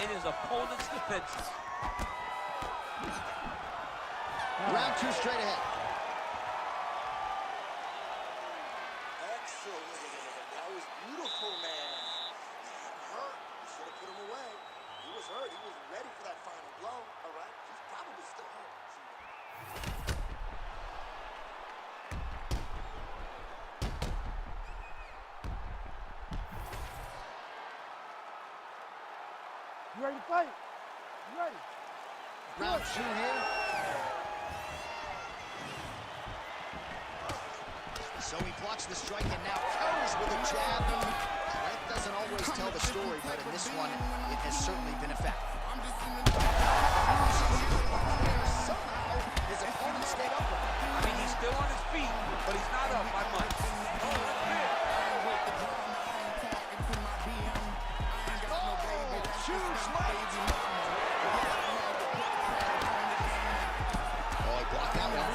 in his opponent's defenses. Round 2 straight ahead. Excellent. That was beautiful, man. He got hurt. You should have put him away. He was hurt. He was ready for that final blow. All right. He's probably still hurt. You ready to fight? You ready? Round 2 here. So he blocks the strike and now counters with a jab. That doesn't always tell the story, but in this one, it has certainly been effective. Somehow, his opponent stayed upright. I mean, he's still on his feet, but he's not up by much. Oh, that's big. Huge left. Oh, he blocked that one.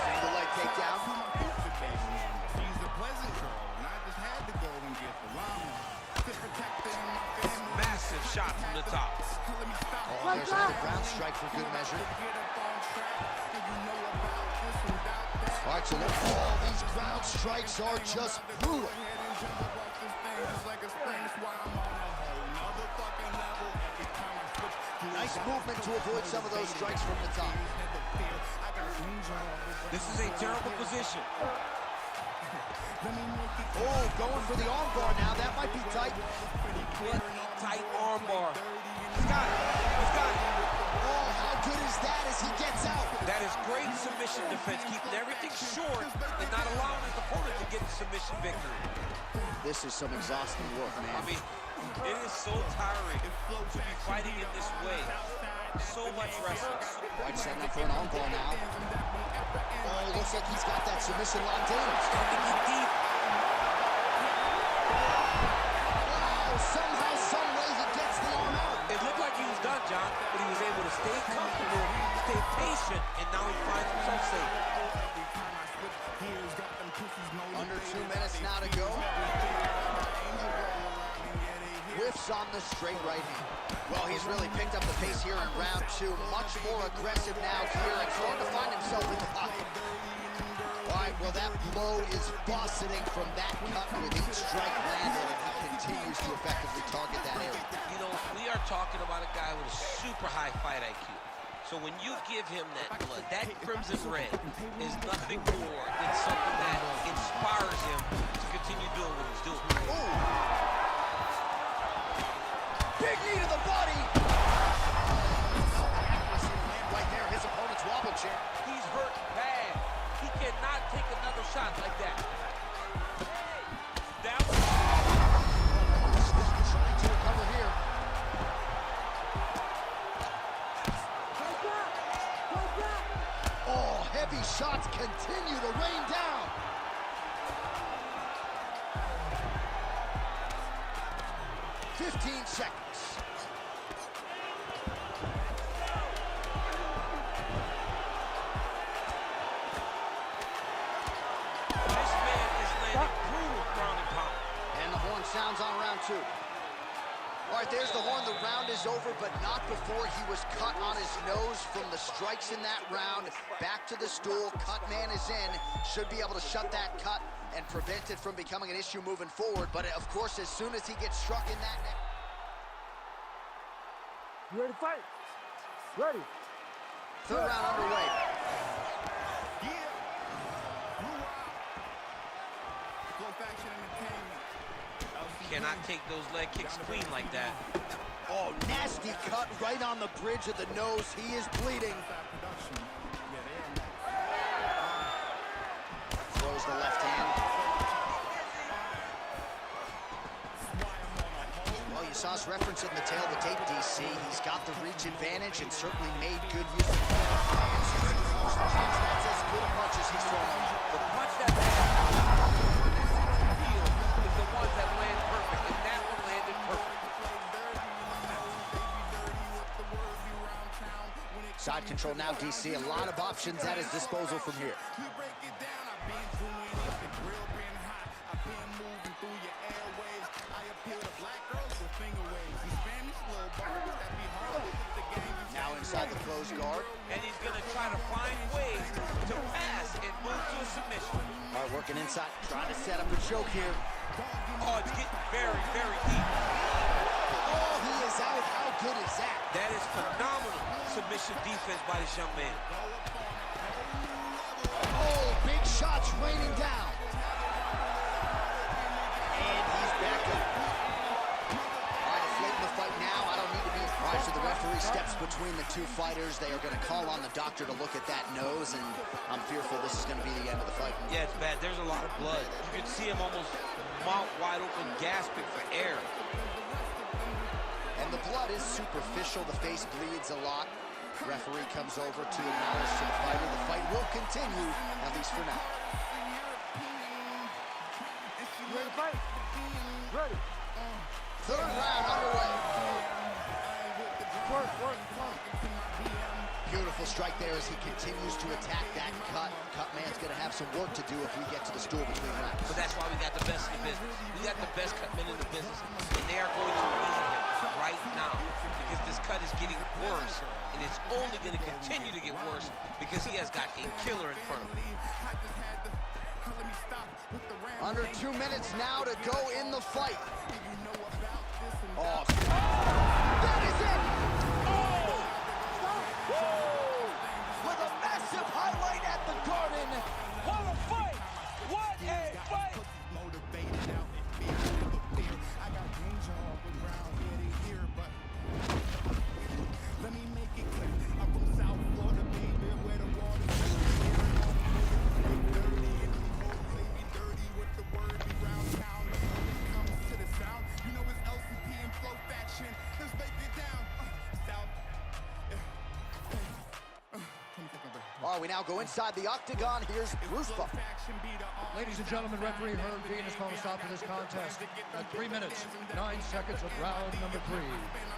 Single leg takedown. She's a pleasant girl, and I just had to go and get the llama to protect them. Massive shot from the top. Oh, there's another ground strike for good measure. All right, so look, all these ground strikes are just brutal. Nice movement to avoid some of those strikes from the top. This is a terrible position. Oh, going for the armbar now. That might be tight. What a tight armbar. He's got it. He's got it. Oh, how good is that as he gets out? That is great submission defense, keeping everything short and not allowing his opponent to get the submission victory. This is some exhausting work, man. I mean, it is so tiring to be fighting in this way. So much wrestling. White setting up for an armbar now. Oh, looks like he's got that submission locked in. Starting to get deep. Wow, somehow, some way he gets the arm out. It looked like he was done, John, but he was able to stay comfortable, stay patient, and now he finds himself safe. Under 2 minutes now to go. Whiffs on the straight right hand. Well, he's really picked up the pace here in round 2. Much more aggressive now here and starting to find himself in the pocket. All right, well, that blow is bussing from that cut with each strike landed, and he continues to effectively target that area. You know, we are talking about a guy with a super high fight IQ. So when you give him that blood, that crimson red is nothing more than something that inspires him to continue doing what he's doing. Ooh. Big knee to the body. Right there, his opponent's wobble chair. He's hurt bad. He cannot take another shot like that. That was... Trying to recover here. Oh, heavy shots continue to rain down. Seconds. This man is landing brutal ground and pound. And the horn sounds on round 2. All right, there's the horn. The round is over, but not before he was cut on his nose from the strikes in that round. Back to the stool. Cut man is in. Should be able to shut that cut and prevent it from becoming an issue moving forward. But, of course, as soon as he gets struck in that neck. You ready to fight? Ready. Third round underway. Cannot take those leg kicks clean like that. Oh, nasty cut right on the bridge of the nose. He is bleeding. Throws the left hand. Well, you saw us reference it in the tail of the tape, DC. He's got the reach advantage and certainly made good use of it. That's as good a punch as he's thrown. The punch that is the ones that land perfect, and that one landed perfect. Side control now, DC. A lot of options at his disposal from here. nose guard. And he's going to try to find ways to pass and move to a submission. All right, working inside, trying to set up a choke here. Oh, it's getting very, very deep. Oh, he is out. How good is that? That is phenomenal submission defense by this young man. Oh, big shots raining down. And he's back up. All right, inflating the fight now. I don't need to be. All right, so the referee steps between the two fighters. They are going to call on the doctor to look at that nose, and I'm fearful this is going to be the end of the fight. Yeah, it's bad. There's a lot of blood. You can see him almost mouth wide open, gasping for air. And the blood is superficial. The face bleeds a lot. Referee comes over to acknowledge to the fighter. The fight will continue, at least for now. You ready to fight? Ready. Third round underway. Work, come on. Beautiful strike there as he continues to attack that cut. Cut man's going to have some work to do if we get to the stool between rounds. But that's why we got the best in the business. We got the best cut men in the business, and they are going to leave him right now because this cut is getting worse, and it's only going to continue to get worse because he has got a killer in front of him. Under 2 minutes now to go in the fight. Oh, that is it! Oh! With a massive highlight at the Garden. What a fight! What a fight! I got danger all around here to hear, but let me make it clear. I'm from South Florida, baby, where the water's dirty and the hoes, they be dirty with the word around town. When it comes to the sound, you know it's LCP and Flow Faction. Let's break it down. South. All right, we now go inside the octagon. Here's Bruce Buck. Ladies and gentlemen, referee Herb Dean has called a stop to this contest at 3 minutes, 9 seconds of round number 3.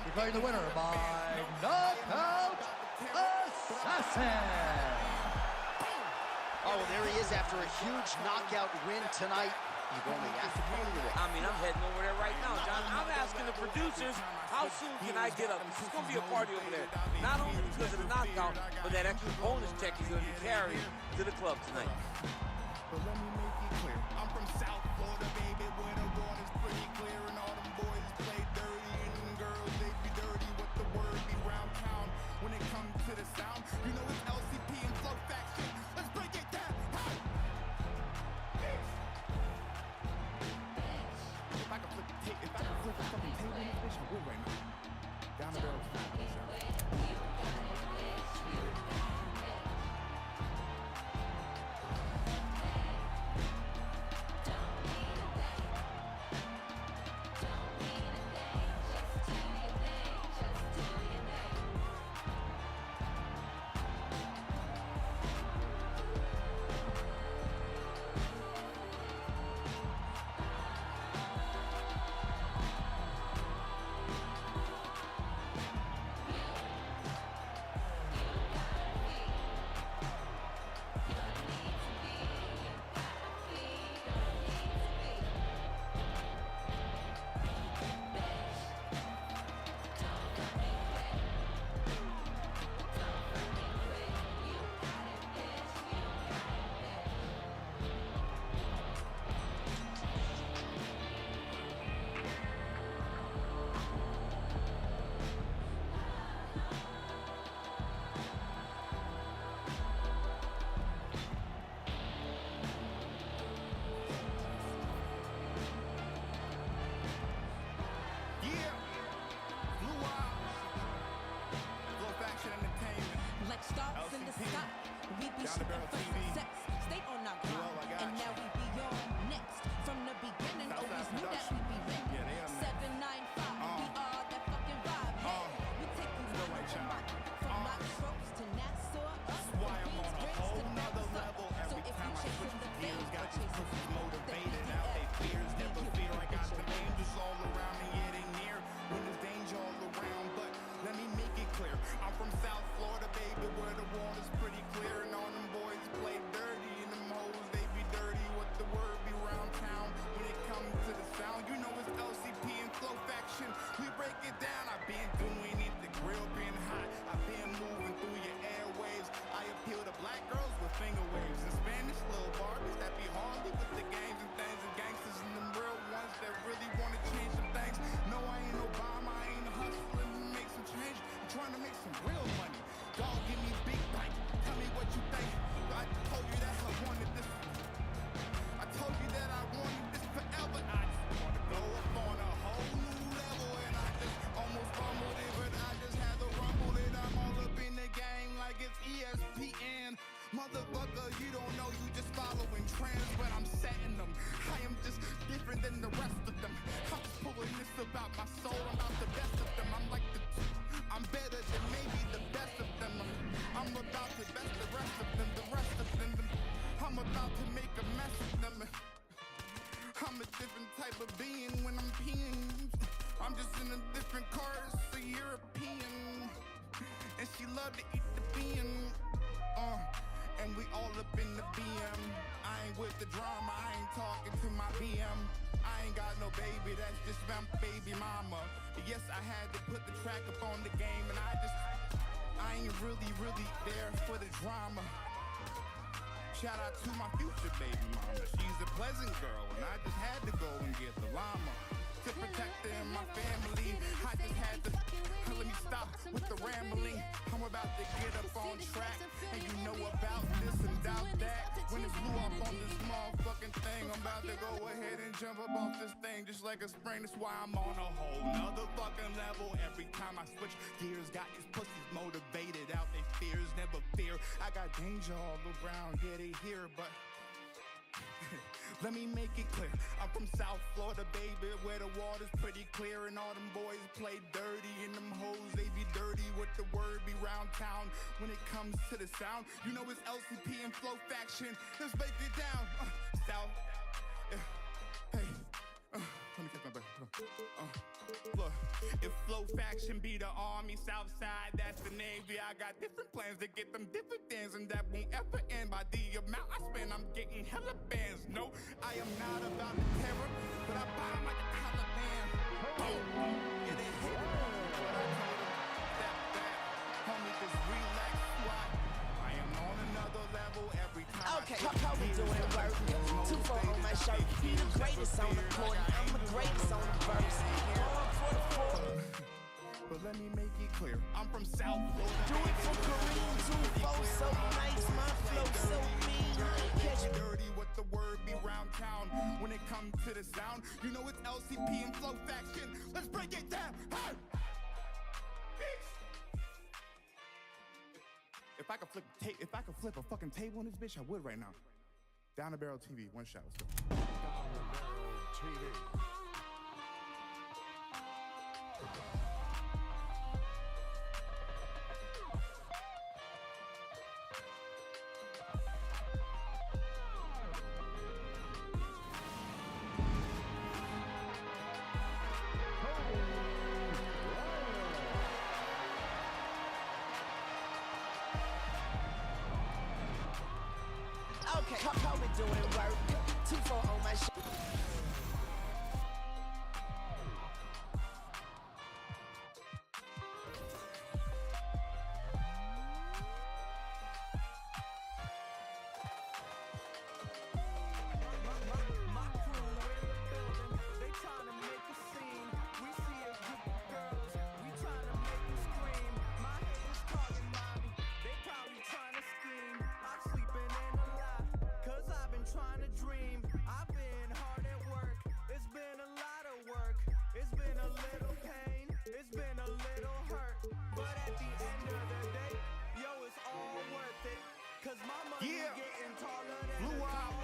Declaring the winner by knockout assassin. Oh, well, there he is after a huge knockout win tonight. You've only asked to party with it. I mean, I'm heading over there right now, John. I'm asking the producers, how soon can I get up? It's going to be a party over there. Not only because of the knockout, but that extra bonus check he's going to be carrying to the club tonight. But let me make it clear, I'm from South Florida, baby, where the water's pretty clear, and all them boys play dirty, and them girls, they be dirty, what the word be round town. When it comes to the sound, you know it's LCP and Flow Faction. Let's break it down. If I could flip the tape, if I could flip the fucking table in this bitch, I would right now. Down the barrel. Stars in the sky, we be shooting for success. Stay on our grind, and now we be on next. From the beginning, always knew that we be winning. 795, we are that fucking vibe. Hey, we take you to the mic, from Lock Strokes to Nassau, up to Queensbridge to Nassau. So if you chasing the fame, or chasing the motivated out they fears, never fear. I got the angels all around me, yeah they near. When there's danger all around, but let me make it clear, I'm from South Florida, baby, where the water's pretty clear, and all them boys play dirty, and them hoes, they be dirty, what the word be round town. When it comes to the sound, you know it's LCP and Flow Faction. We break it down, I've been doing it, the grill been hot, I've been moving through black girls with finger waves and Spanish little Barbies that be hardly with the games and things and gangsters and them real ones that really want to change some things. No, I ain't Obama, I ain't hustling to make some change. I'm trying to make some real money. Dog, give me big bite. Tell me what you think. I told you that I wanted this. I told you that I wanted this forever. I just want to go up on a whole new level, and I just almost fumbled it, but I just had to rumble it. I'm all up in the game like it's ESPN. Motherfucker, you don't know, you just following trends, but I'm setting them. I am just different than the rest of them. I'm just pulling this about my soul. I'm about the best of them. I'm better than maybe the best of them. I'm about to best the rest of them. I'm about to make a mess of them. I'm a different type of being when I'm peeing. I'm just in a different car, it's a European. And she love to eat the bean. And we all up in the BM. I ain't with the drama, I ain't talking to my BM. I ain't got no baby, that's just my baby mama. Yes, I had to put the track up on the game, and I ain't really there for the drama. Shout out to my future baby mama. She's a pleasant girl, and I just had to go and get the llama. To protect her and my family, I just had to, let me stop with the rambling. I'm about to get up on track, and you know about this and doubt that. When it's blew up on this motherfucking thing, I'm about to go ahead and jump up off this thing just like a spring. That's why I'm on a whole nother fucking level. Every time I switch gears, got these pussies motivated out their fears, never fear. I got danger all around, yeah, they hear, but let me make it clear, I'm from South Florida, baby, where the water's pretty clear, and all them boys play dirty, and them hoes, they be dirty with the word be round town. When it comes to the sound, you know it's LCP and FLO faction. Let's break it down. South, hey, let me catch my breath. Look, if FLO faction be the army, South side, that's the Navy. I got different plans to get them dividends, and that won't ever end. By the amount I spend, I'm getting hella bands. No, I am not about the terror, but I buy 'em like a Taliban. Boom, yeah, they hit it. But I told 'em, that, homie, just relax, squad. I am on another level every time. Okay, how we doing work? 2-4 on my shirt. He the greatest on the court. I'm the greatest on the verse. But let me make it clear, I'm from South Florida. Do it for Kareem, 2-4 so nice, my flow so mean. I ain't catch it. Dirty what the word be round town. When it comes to the sound, you know it's LCP and FLO faction. Let's break it down. Hey! If I could flip a fucking table on this bitch, I would right now. Down the Barrel TV, one shot. Let's go. Down the Barrel TV. Okay, how we doing work? 2-4 on my shirt. Yeah, Luap,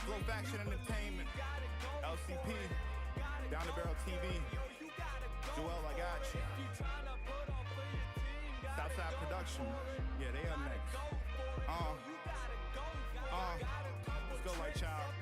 FLO Faction Entertainment, LCP, Down the Barrel TV, Joel, I got you. Southside Production, yeah, they up next. Let's go, Light Child.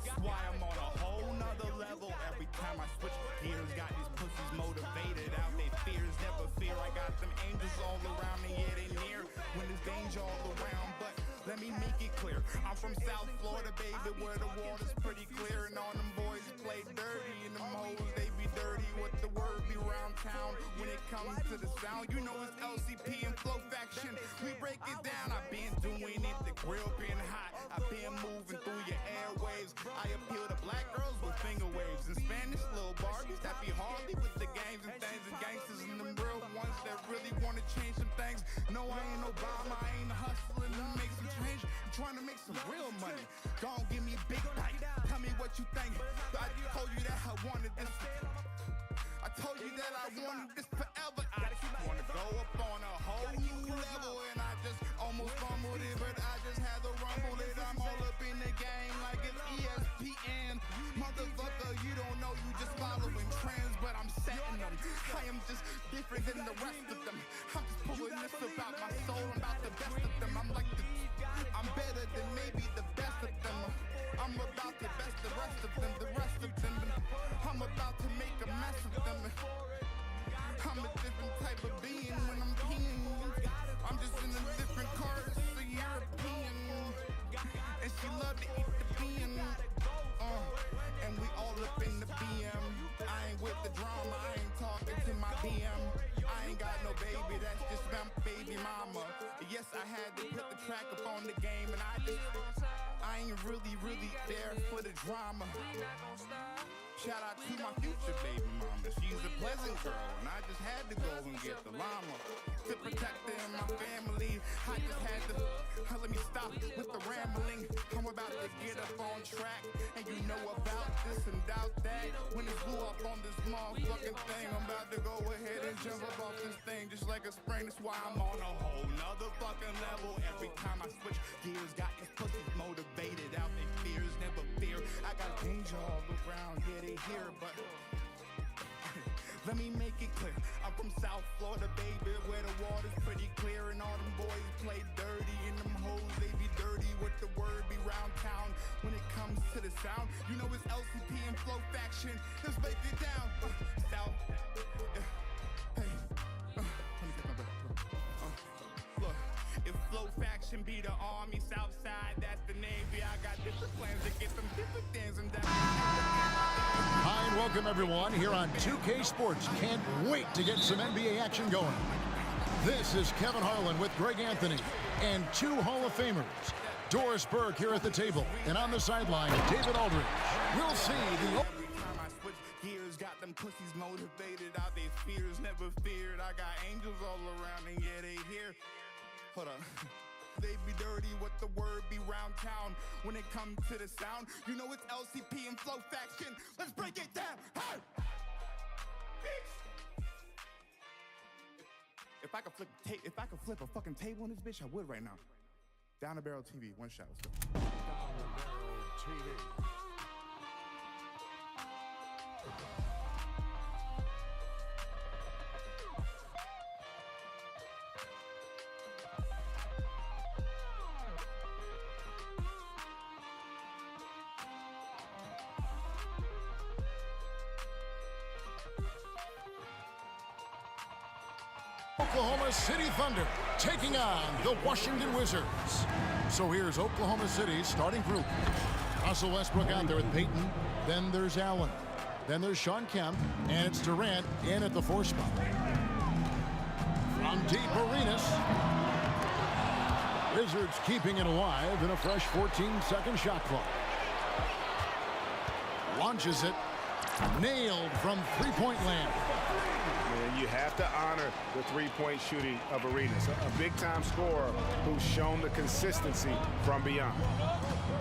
That's why I'm on a whole nother level every time I switch gears. Got these pussies motivated out their fears, never fear. I got them angels all around me, yeah, they near. When there's danger all around, but let me make it clear, I'm from South Florida, baby, where the water's pretty clear, and all them boys play dirty, and them hoes, they be dirty with the word be round town. When it comes comes to the sound, you know it's LCP and Flow Faction. We break it down. I've been doing it. The grill been hot. I've been moving through your airwaves. I appeal to black girls with finger waves. In Spanish, little Barbies that be Harley with the games and things and gangsters and them real ones that really want to change some things. No, I ain't Obama. I ain't hustling to make some change. I'm trying to make some real money. Don't give me big bite. Tell me what you think. I told you that I wanted this. I told you that I wanted this forever. I wanna go up on a whole new level, and I just almost fumbled it, but I just had to rumble it. I'm all up in the game like it's ESPN. Motherfucker, you don't know, you just following trends, but I'm setting them. I am just different than the rest of them. I'm just pulling this about my soul. I'm about the best of them. I'm better than maybe the best of them. I'm about to best the rest of them, I'm about to make a mess of them. I'm a different type of being when I'm peeing. I'm just in a different car, it's a European. And she loved to eat the bean. And we all up in the BM. I ain't with the drama, I ain't talking to my DM. I ain't got no baby, that's just my baby mama. Yes, I had to put the track up on the game, and I ain't really there for the drama. Shout out to my future baby mama. She's a pleasant girl, and I just had to go and get the llama. To protect her and my family, I just had to, let me stop with the rambling. I'm about to get up on track, and you know about this and doubt that. When it blew up on this motherfucking thing, I'm about to go ahead and jump up off this thing just like a spring. That's why I'm on a whole nother fucking level. Every time I switch gears, got these pussies motivated out their fears, never fear. I got danger all around, yeah, they here, but let me make it clear. I'm from South Florida, baby, where the water's pretty clear, and all them boys play dirty, and them hoes, they be dirty with the word be round town. When it comes to the sound, you know it's LCP and Flow Faction. Let's break it down. South, hey, let me get my breath. Look, if Flow Faction be the army, South Side, that's the Navy. I got different plans to get them different things and that. Hi and welcome everyone here on 2K Sports. Can't wait to get some NBA action going. This is Kevin Harlan with Greg Anthony and two Hall of Famers. Doris Burke here at the table, and on the sideline, David Aldridge. We'll see the... Every time I switch gears, got them pussies motivated out their fears, never feared. I got angels all around, and yeah, they here. Hold on. They be dirty, what the word be round town. When it comes to the sound, you know it's LCP and Flow Faction. Let's break it down. Hey! If I could flip a fucking table on this bitch, I would right now. Down the Barrel TV, one shot. Let's go. Down the Barrel TV. Oklahoma City Thunder taking on the Washington Wizards. So here's Oklahoma City's starting group. Russell Westbrook out there with Peyton. Then there's Allen. Then there's Sean Kemp. And it's Durant in at the 4 spot. From deep, Arenas. Wizards keeping it alive in a fresh 14-second shot clock. Launches it. Nailed from three-point land. And you have to honor the three-point shooting of Arenas, a big-time scorer who's shown the consistency from beyond.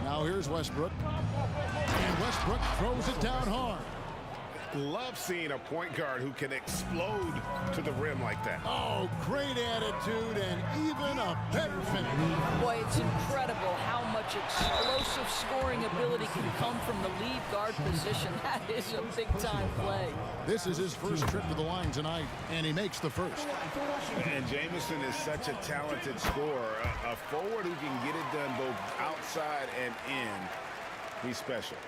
Now here's Westbrook. And Westbrook throws it down hard. Love seeing a point guard who can explode to the rim like that. Oh, great attitude and even a better finish. Boy, it's incredible how much explosive scoring ability can come from the lead guard position. That is a big-time play. This is his first trip to the line tonight, and he makes the first. And Jamison is such a talented scorer, a forward who can get it done both outside and in. He's special.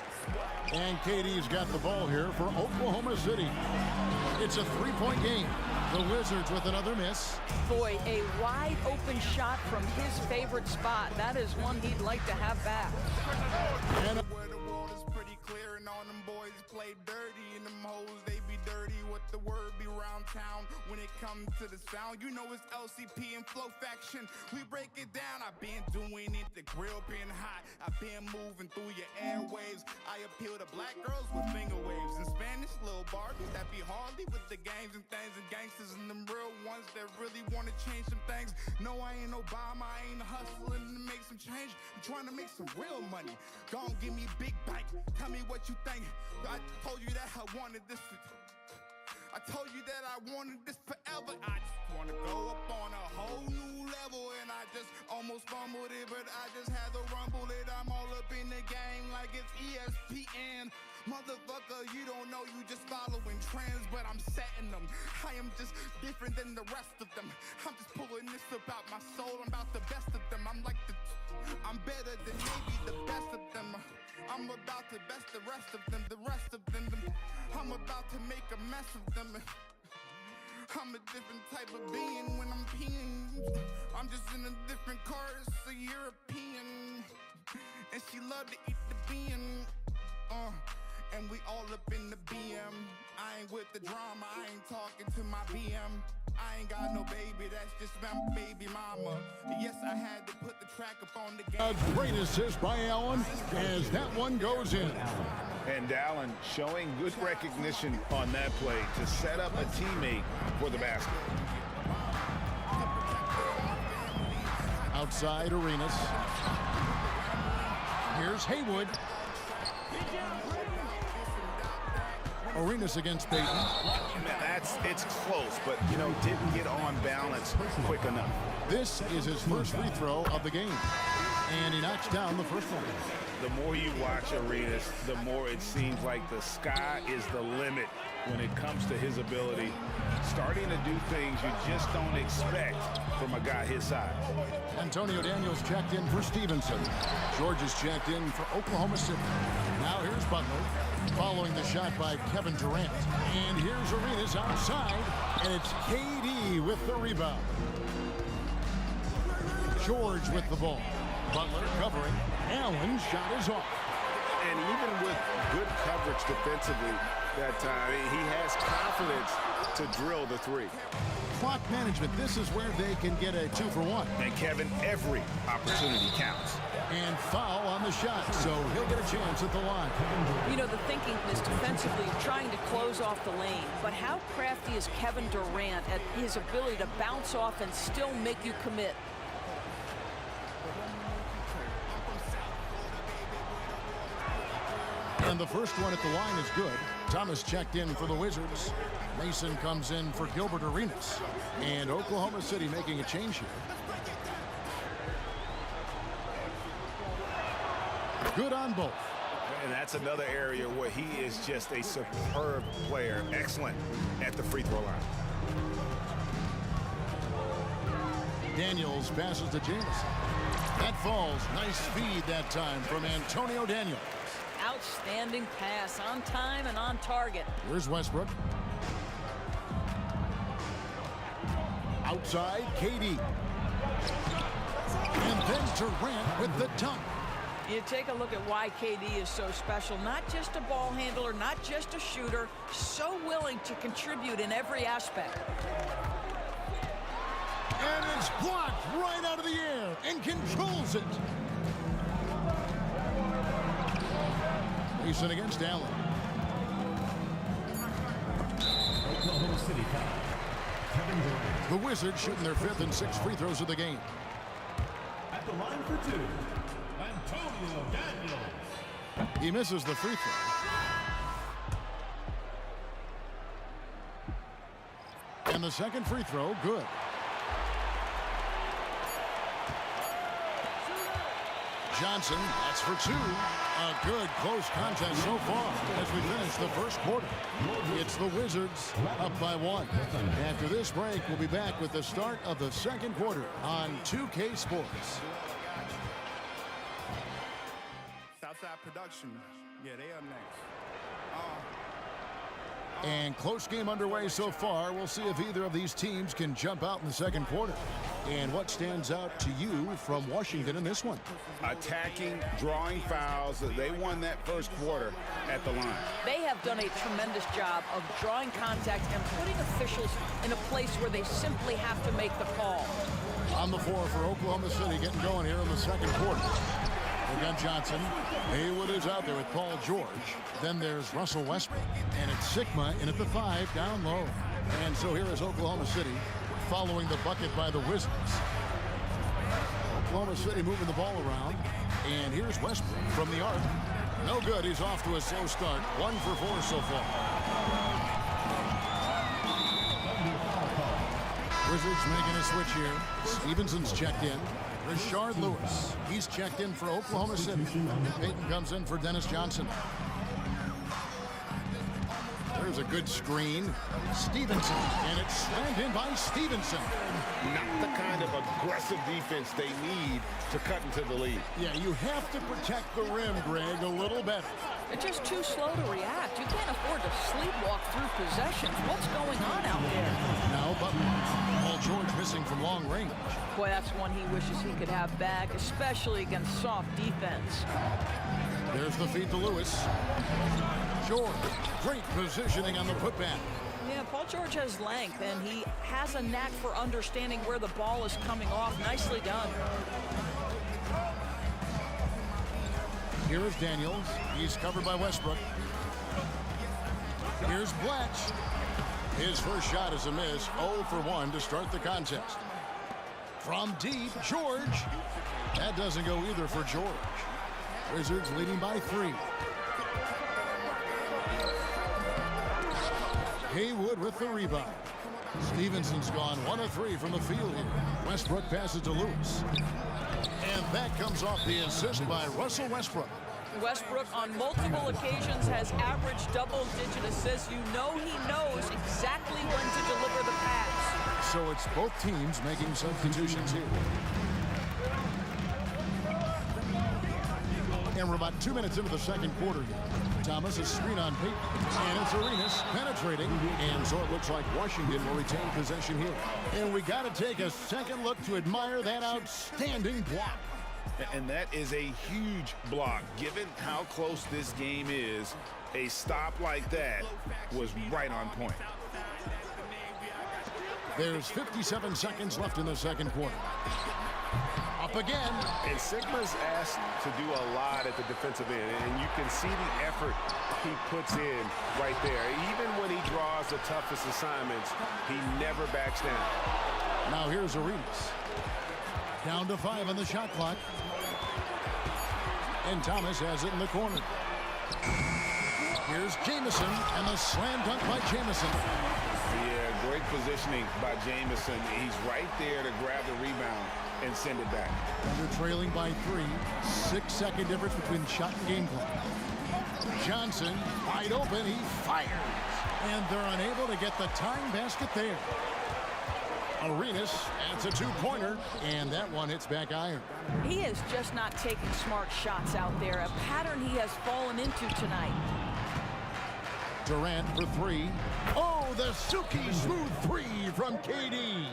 And KD's got the ball here for Oklahoma City. It's a three-point game. The Wizards with another miss. Boy, a wide open shot from his favorite spot. That is one he'd like to have back. And where the water's pretty clear, and all them boys play dirty, and them hoes, they be dirty, what the word be round town. When it comes to the sound, you know it's LCP and FLO faction. We break it down, I've been doing it, the grill been hot. I've been moving through your airwaves. I appeal to black girls with finger waves. In Spanish, little Barbies that be hardly with the games and things and gangsters and them real ones that really want to change some things. No, I ain't Obama, I ain't hustling to make some change. I'm trying to make some real money. Don't give me big bike, tell me what you think. I told you that I wanted this. I told you that I wanted this forever. I just wanna go up on a whole new level, and I just almost fumbled it, but I just had to rumble it. I'm all up in the game like it's ESPN. Motherfucker, you don't know, you just following trends, but I'm setting them. I am just different than the rest of them. I'm just pulling this about my soul. I'm about the best of them. I'm better than maybe the best of them. I'm about to best the rest of them, I'm about to make a mess of them. I'm a different type of being when I'm peeing. I'm just in a different car, it's a European. And she loved to eat the bean. And we all up in the BM. I ain't with the drama, I ain't talking to my BM. I ain't got no baby, that's just my baby mama. Yes, I had to put the track up on the game. A great assist by Allen as that one goes in. And Allen showing good recognition on that play to set up a teammate for the basket. Outside Arenas. Here's Haywood. Arenas against Payton. It's close, but, you know, didn't get on balance quick enough. This is his first free throw of the game, and he knocks down the first one. The more you watch Arenas, the more it seems like the sky is the limit when it comes to his ability. Starting to do things you just don't expect from a guy his size. Antonio Daniels checked in for Stevenson. George is checked in for Oklahoma City. Now here's Butler, following the shot by Kevin Durant. And here's Arenas outside, and it's KD with the rebound. George with the ball. Butler covering. Allen's shot is off. And even with good coverage defensively that time, he has confidence to drill the three. Clock management, this is where they can get a 2-for-1. And Kevin, every opportunity counts. And foul on the shot, so he'll get a chance at the line. You know, the thinking is defensively trying to close off the lane, but how crafty is Kevin Durant at his ability to bounce off and still make you commit? And the first one at the line is good. Thomas checked in for the Wizards. Mason comes in for Gilbert Arenas. And Oklahoma City making a change here. Good on both. And that's another area where he is just a superb player. Excellent at the free throw line. Daniels passes to Jamison. That falls. Nice feed that time from Antonio Daniels. Outstanding pass, on time and on target. Here's Westbrook. Outside, KD. And then Durant with the dunk. You take a look at why KD is so special. Not just a ball handler, not just a shooter, so willing to contribute in every aspect. And it's blocked right out of the air and controls it. Mason against Allen. Oklahoma City foul. Kevin Durant. The Wizards shooting their 5th and 6th free throws of the game. At the line for 2, Antonio Daniels. He misses the free throw. And the second free throw, good. Johnson, that's for 2. A good close contest so far as we finish the first quarter. It's the Wizards up by 1. After this break, we'll be back with the start of the second quarter on 2K Sports. Southside Production. Yeah, they up next. And close game underway so far. We'll see if either of these teams can jump out in the second quarter. And what stands out to you from Washington in this one? Attacking, drawing fouls. They won that first quarter at the line. They have done a tremendous job of drawing contact and putting officials in a place where they simply have to make the call. On the floor for Oklahoma City, getting going here in the second quarter. We got Johnson. Haywood is out there with Paul George. Then there's Russell Westbrook. And it's Sigma in at the 5 down low. And so here is Oklahoma City following the bucket by the Wizards. Oklahoma City moving the ball around. And here's Westbrook from the arc. No good. He's off to a slow start. 1 for 4 so far. Wizards making a switch here. Stevenson's checked in. Rashard Lewis. He's checked in for Oklahoma City. Payton comes in for Dennis Johnson. There's a good screen. Stevenson. And it's slammed in by Stevenson. Not the kind of aggressive defense they need to cut into the lead. Yeah, you have to protect the rim, Greg, a little better. They're just too slow to react. You can't afford to sleepwalk through possessions. What's going on out there? Now Butler. Paul George missing from long range. Boy, that's one he wishes he could have back, especially against soft defense. There's the feed to Lewis. George, great positioning on the putback. Yeah, Paul George has length, and he has a knack for understanding where the ball is coming off. Nicely done. Here is Daniels. He's covered by Westbrook. Here's Blatch. His first shot is a miss. 0 for 1 to start the contest. From deep, George. That doesn't go either for George. Wizards leading by 3. Haywood with the rebound. Stevenson's gone 1 of 3 from the field here. Westbrook passes to Lewis. And that comes off the assist by Russell Westbrook. Westbrook on multiple occasions has averaged double-digit assists. You know he knows exactly when to deliver the pass. So it's both teams making substitutions here. And we're about 2 minutes into the second quarter here. Thomas is screen on Payton. And it's Arenas penetrating. And so it looks like Washington will retain possession here. And we got to take a second look to admire that outstanding block. And that is a huge block. Given how close this game is, a stop like that was right on point. There's 57 seconds left in the second quarter. Up again. And Sigma's asked to do a lot at the defensive end, and you can see the effort he puts in right there. Even when he draws the toughest assignments, he never backs down. Now here's Arenas. Down to 5 on the shot clock. And Thomas has it in the corner. Here's Jamison, and the slam dunk by Jamison. Yeah, great positioning by Jamison. He's right there to grab the rebound and send it back. They're trailing by 3. 6-second difference between shot and game clock. Johnson, wide open, he fires. And they're unable to get the tying basket there. Arenas adds a 2-pointer, and that one hits back iron. He is just not taking smart shots out there, a pattern he has fallen into tonight. Durant for 3. Oh, the silky smooth 3 from KD.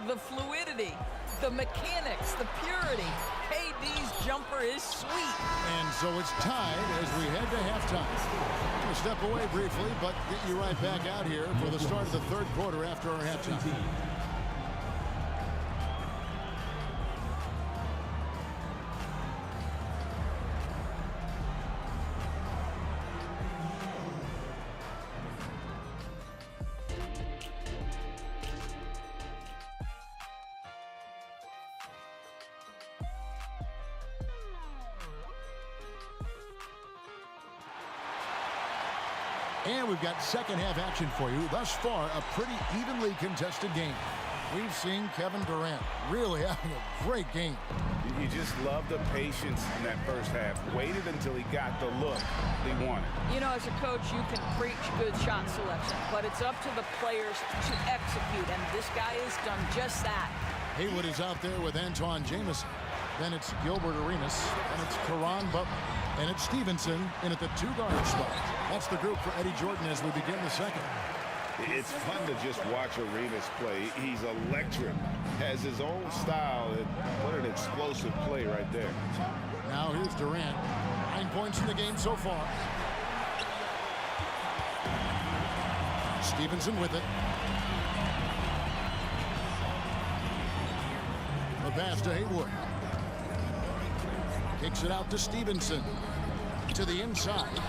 The fluidity, the mechanics, the purity. KD's jumper is sweet. And so it's tied as we head to halftime. We'll step away briefly, but get you right back out here for the start of the third quarter after our halftime. And we've got second half action for you. Thus far, a pretty evenly contested game. We've seen Kevin Durant really having a great game. You just love the patience in that first half. Waited until he got the look he wanted. You know, as a coach, you can preach good shot selection, but it's up to the players to execute, and this guy has done just that. Haywood is out there with Antoine Jamison. Then it's Gilbert Arenas, and it's Caron Butler, and it's Stevenson in at the 2-guard spot. That's the group for Eddie Jordan as we begin the second. It's fun to just watch Arenas play. He's electric, has his own style, and what an explosive play right there. Now here's Durant. 9 points in the game so far. Stevenson with it. The pass to Haywood. Kicks it out to Stevenson. To the inside.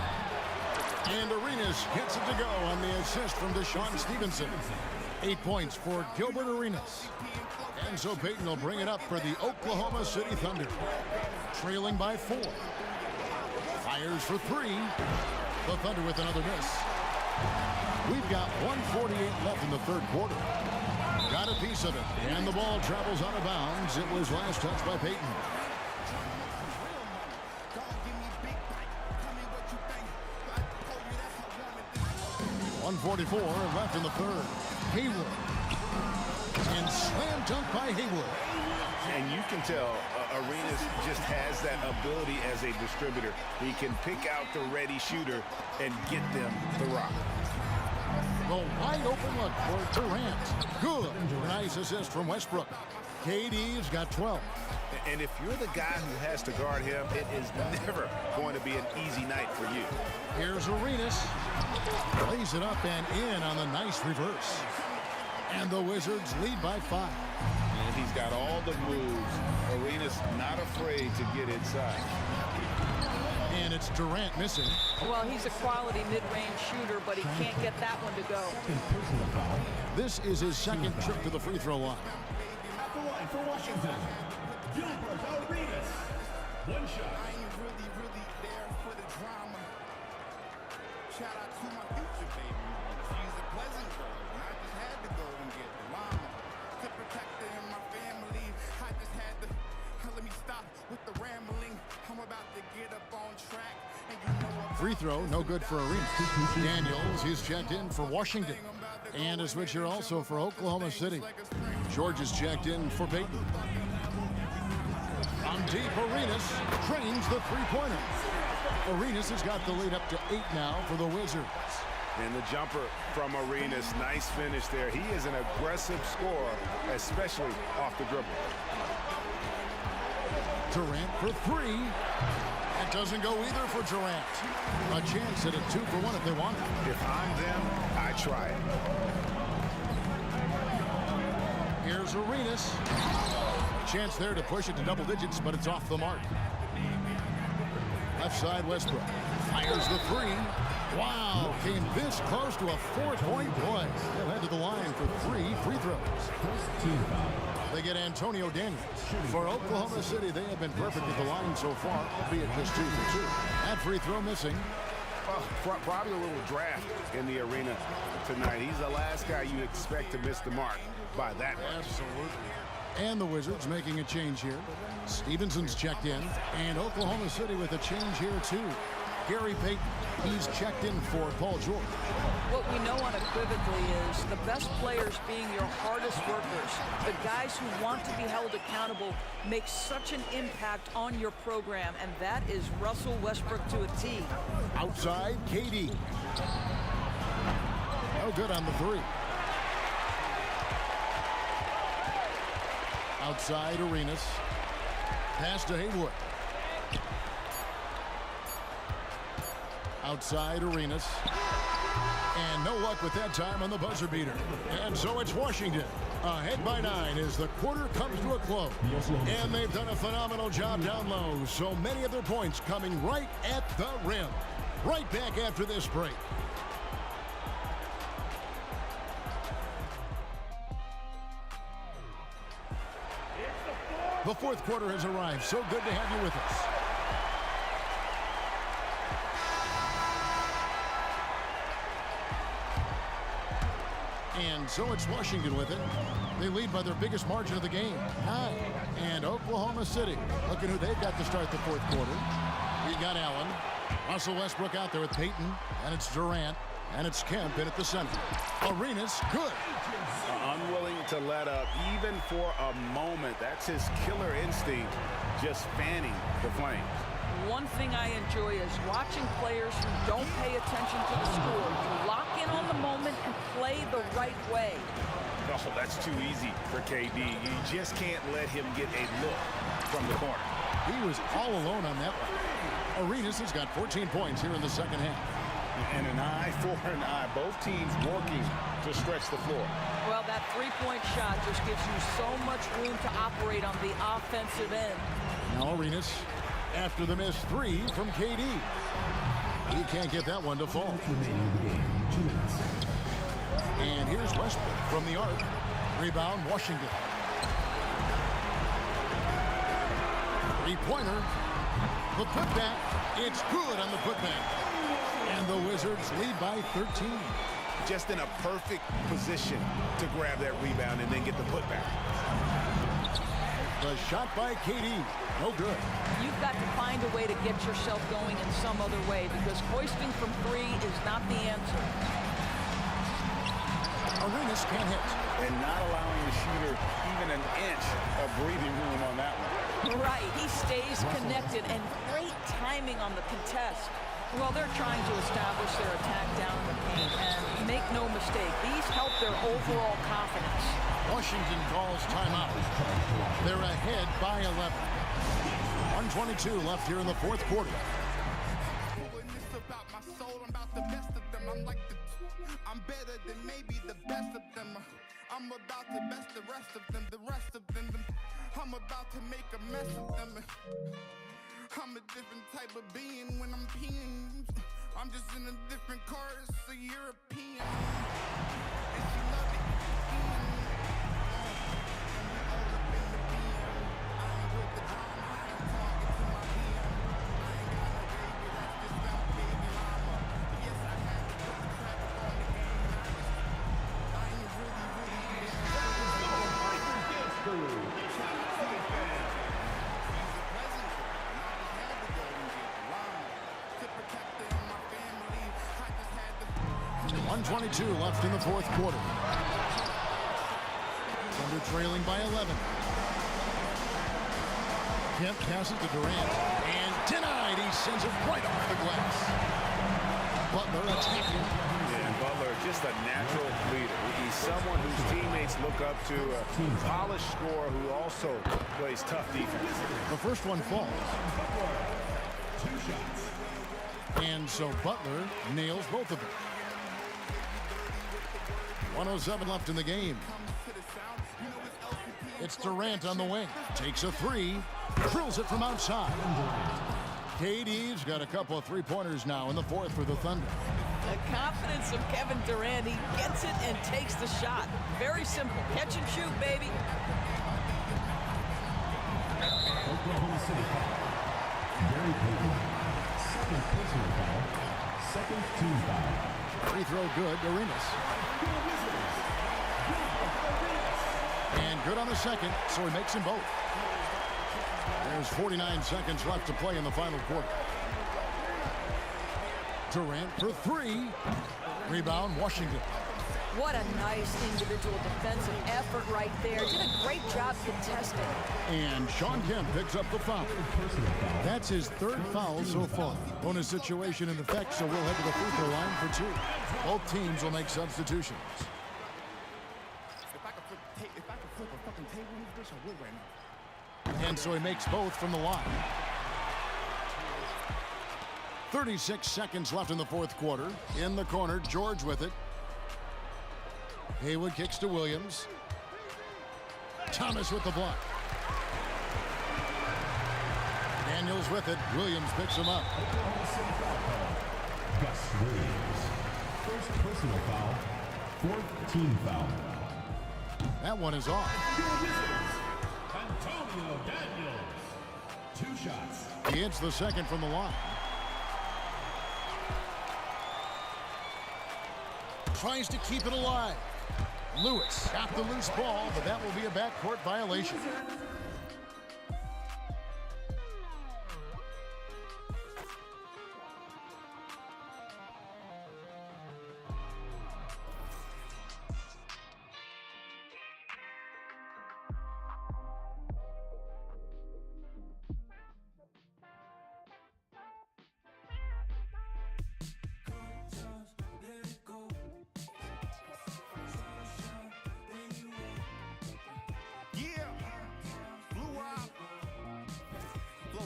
And Arenas gets it to go on the assist from Deshaun Stevenson. 8 points for Gilbert Arenas. And so Payton will bring it up for the Oklahoma City Thunder. Trailing by 4. Fires for 3. The Thunder with another miss. We've got 1:48 left in the third quarter. Got a piece of it. And the ball travels out of bounds. It was last touched by Payton. 1:44 left in the third. Haywood. And slam dunk by Haywood. And you can tell Arenas just has that ability as a distributor. He can pick out the ready shooter and get them the rock. The wide open look for Durant. Good. Nice assist from Westbrook. KD's got 12. And if you're the guy who has to guard him, it is never going to be an easy night for you. Here's Arenas. Plays it up and in on the nice reverse. And the Wizards lead by 5. And he's got all the moves. Arenas not afraid to get inside. And it's Durant missing. Well, he's a quality mid-range shooter, but he can't get that one to go. This is his second trip to the free throw line. At the line for Washington, Gilbert Arenas. One shot. I ain't really there for the drama. Shout out to my future baby. She's a pleasant girl, and I just had to go and get the mama. To protect her and my family, I just had to. Let me stop with the rambling. I'm about to get up on track. And you know Free throw, no good for Arenas. Daniels, he's checked in for Washington. And a switcher also for Oklahoma City. George is checked in for Payton. On deep, Arenas trains the three-pointer. Arenas has got the lead up to 8 now for the Wizards. And the jumper from Arenas, nice finish there. He is an aggressive scorer, especially off the dribble. Durant for 3. It doesn't go either for Durant. A chance at a 2-for-1 if they want it. If I'm them, I try it. Here's Arenas. Chance there to push it to double digits, but it's off the mark. Left side, Westbrook fires the 3. Wow, came this close to a 4-point play. They'll head to the line for 3 free throws. They get Antonio Daniels. For Oklahoma City, they have been perfect at the line so far, albeit just 2 for 2. That free throw missing. Probably a little draft in the arena tonight. He's the last guy you expect to miss the mark by that much. Absolutely. And the Wizards making a change here. Stevenson's checked in, and Oklahoma City with a change here too. Gary Payton, he's checked in for Paul George. What we know unequivocally is the best players being your hardest workers, the guys who want to be held accountable, make such an impact on your program, and that is Russell Westbrook to a T. Outside, KD. No good on the 3. Outside, Arenas. Pass to Haywood. Outside, Arenas. And no luck with that time on the buzzer beater. And so it's Washington. Ahead by 9 as the quarter comes to a close. And they've done a phenomenal job down low. So many of their points coming right at the rim. Right back after this break. The fourth quarter has arrived. So good to have you with us. And so it's Washington with it. They lead by their biggest margin of the game, 9. And Oklahoma City, look at who they've got to start the fourth quarter. We got Allen. Russell Westbrook out there with Payton. And it's Durant. And it's Kemp in at the center. Arenas, good. Unwilling to let up, even for a moment. That's his killer instinct, just fanning the flames. one thing I enjoy is watching players who don't pay attention to the score, who lock in on the moment and play the right way. Oh, that's too easy for KD. You just can't let him get a look from the corner. He was all alone on that one. Arenas has got 14 points here in the second half. And an eye for an eye. Both teams working to stretch the floor. Well, that three-point shot just gives you so much room to operate on the offensive end. Now Arenas, after the missed three from KD. He can't get that one to fall. And here's Westbrook from the arc. Rebound, Washington. Three-pointer. The putback. It's good on the putback. And the Wizards lead by 13. Just in a perfect position to grab that rebound and then get the putback. The shot by KD. No good. You've got to find a way to get yourself going in some other way because hoisting from three is not the answer. Arenas can't hit. And not allowing the shooter even an inch of breathing room on that one. Right. He stays connected and great timing on the contest. Well, they're trying to establish their attack down in the paint, and make no mistake, these help their overall confidence. Washington calls timeout. They're ahead by 11. 1:22 left here in the fourth quarter. I'm better than maybe the best of them. I'm about to best the rest of them, I'm about to make a mess of them. I'm a different type of being when I'm peeing. I'm just in a different car, it's a European. And she love it. .22 left in the fourth quarter. Thunder trailing by 11. Kemp passes to Durant and denied. He sends it right off the glass. Butler attacking. And Butler, just a natural leader. He's someone whose teammates look up to, a polished scorer who also plays tough defense. The first one falls. 2 shots. And so Butler nails both of them. 1:07 left in the game. It's Durant on the wing. Takes a three. Drills it from outside. KD's got a couple of three-pointers now in the fourth for the Thunder. The confidence of Kevin Durant. He gets it and takes the shot. Very simple. Catch and shoot, baby. Oklahoma City foul. Gary Payton. Second personal foul. Second team foul. Free throw good, Arenas. And good on the second, so he makes them both. There's 49 seconds left to play in the final quarter. Durant for three. Rebound, Washington. What a nice individual defensive effort right there. Did a great job contesting. And Sean Kemp picks up the foul. That's his third foul so far. Bonus situation in effect, so we'll head to the free throw line for two. Both teams will make substitutions. If I could flip a fucking table in this, I would right now. And so he makes both from the line. 36 seconds left in the fourth quarter. In the corner, George with it. Haywood kicks to Williams. Thomas with the block. Daniels with it. Williams picks him up. Gus Williams. First personal foul. Fourth team foul. That one is off. Antonio Daniels. 2 shots. He hits the second from the line. Tries to keep it alive. Lewis got the loose ball, but that will be a backcourt violation.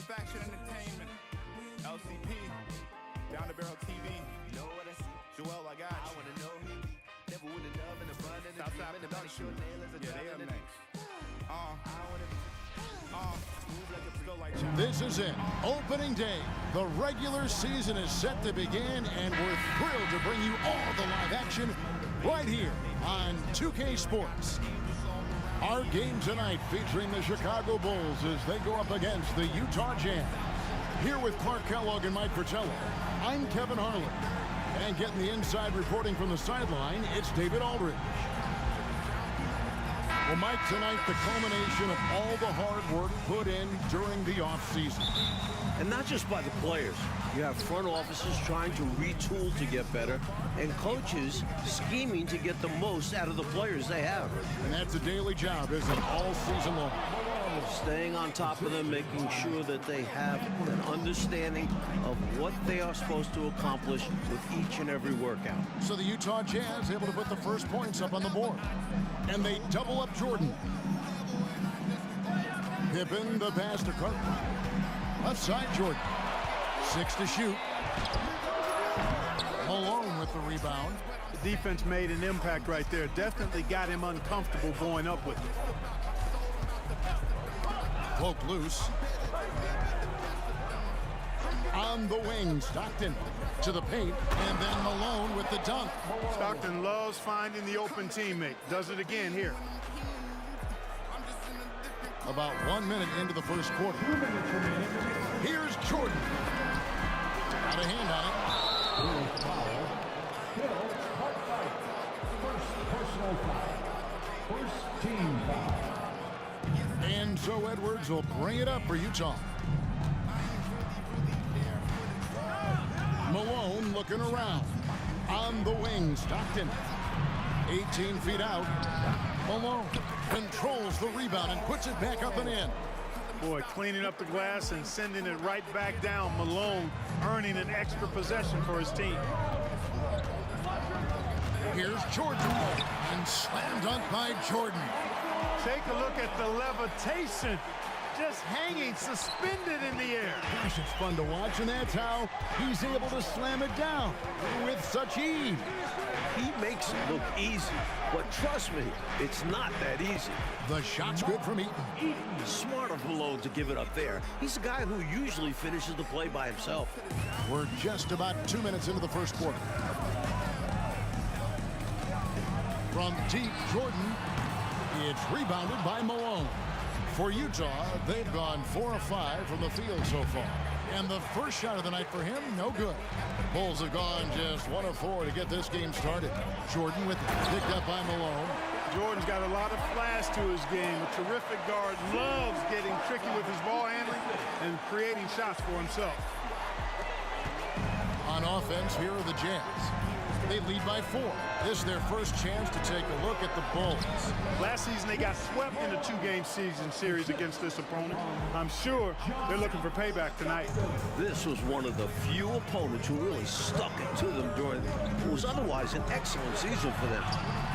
Faction Entertainment, LCP, Down the Barrel TV. You know what I see? Joel, I got you. I wanna know who we never would have loved in a bun and a Southside dream and about a short nail as a Yeah, they diamond up and next. This is it. Opening day. The regular season is set to begin, and we're thrilled to bring you all the live action right here on 2K Sports. Our game tonight featuring the Chicago Bulls as they go up against the Utah Jazz. Here with Clark Kellogg and Mike Fratello, I'm Kevin Harlan. And getting the inside reporting from the sideline, it's David Aldridge. Well, Mike, tonight the culmination of all the hard work put in during the offseason. And not just by the players. You have front offices trying to retool to get better, and coaches scheming to get the most out of the players they have. And that's a daily job, isn't it, all season long? Staying on top of them, making sure that they have an understanding of what they are supposed to accomplish with each and every workout. So the Utah Jazz able to put the first points up on the board. And they double up Jordan. Pippen, the pass to Carter. Left side, Jordan. 6 to shoot. Malone with the rebound. The defense made an impact right there. Definitely got him uncomfortable going up with it. Poke loose. On the wing, Stockton to the paint, and then Malone with the dunk. Stockton loves finding the open teammate. Does it again here. About 1 minute into the first quarter. Here's Jordan. Got a hand on it. First team foul. And so Edwards will bring it up for Utah. Malone looking around. On the wing, Stockton. 18 feet out. Malone controls the rebound and puts it back up and in. Boy, cleaning up the glass and sending it right back down. Malone earning an extra possession for his team. Here's Jordan. And slam dunk by Jordan. Take a look at the levitation. Just hanging, suspended in the air. Gosh, it's fun to watch, and that's how he's able to slam it down with such ease. He makes it look easy, but trust me, it's not that easy. The shot's good from Eaton. Smart of Malone to give it up there. He's a guy who usually finishes the play by himself. We're just about 2 minutes into the first quarter. From deep, Jordan. It's rebounded by Malone. For Utah, they've gone 4 of 5 from the field so far. And the first shot of the night for him, no good. Bulls have gone just 1 of 4 to get this game started. Jordan with it, picked up by Malone. Jordan's got a lot of flash to his game. A terrific guard, loves getting tricky with his ball handling and creating shots for himself. On offense, here are the Jazz. They lead by 4. This is their first chance to take a look at the Bulls. Last season, they got swept in a 2-game series against this opponent. I'm sure they're looking for payback tonight. This was one of the few opponents who really stuck it to them during what was otherwise an excellent season for them.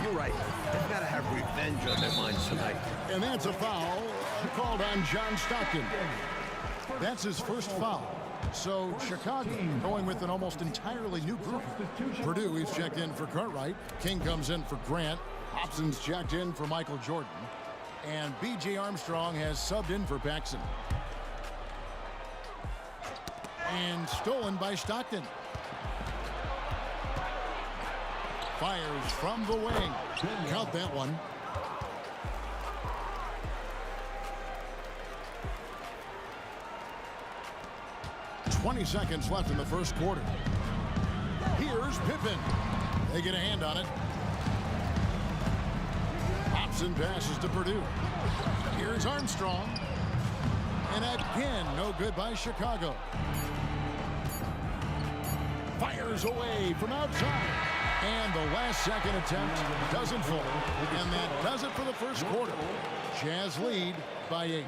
You're right. They've got to have revenge on their minds tonight. And that's a foul called on John Stockton. That's his first foul. So Chicago going with an almost entirely new group. Purdue, he's checked in for Cartwright. King comes in for Grant. Hobson's checked in for Michael Jordan. And B.J. Armstrong has subbed in for Paxson. And stolen by Stockton. Fires from the wing. Count that one. .20 seconds left in the first quarter. Here's Pippen. They get a hand on it. Hobson passes to Purdue. Here's Armstrong. And again, no good by Chicago. Fires away from outside. And the last second attempt doesn't fall. And that does it for the first quarter. Jazz lead by 8.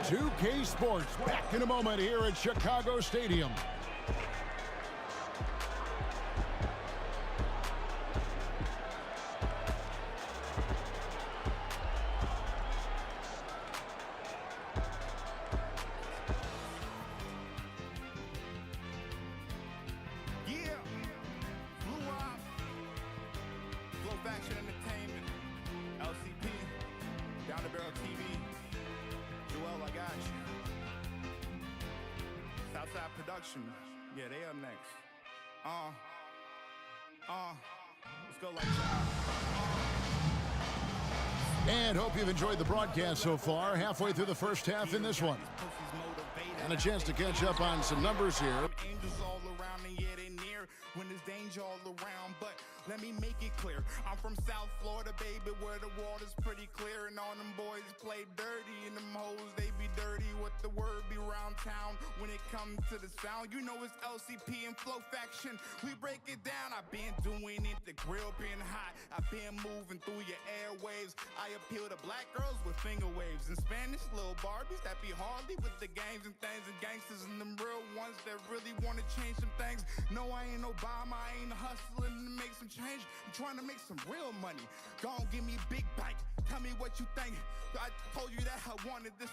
2K Sports back in a moment here at Chicago Stadium. Faction Entertainment, LCP, Down the Barrel TV, Joel, I got you. Southside Production, yeah, they up next. Let's go like that. And hope you've enjoyed the broadcast so far. Halfway through the first half in this one. And a chance to catch up on some numbers here. Angels all around and yeah, they near when there's danger all around. But let me make it clear, I'm from South Florida, baby, where the water's pretty clear. And all them boys play dirty and them hoes, they be dirty. What the word be round town when it comes to the sound. You know it's LCP and FLO Faction. We break it down. I've been doing it, the grill been hot. I've been moving through your airwaves. I appeal to black girls with finger waves. In Spanish, little Barbies that be hardly with the games and things and gangsters and them real ones that really want to change some things. No, I ain't Obama, I ain't hustling to make some change. I'm trying to make some real money. Go on, give me big bite. Tell me what you think. I told you that I wanted this.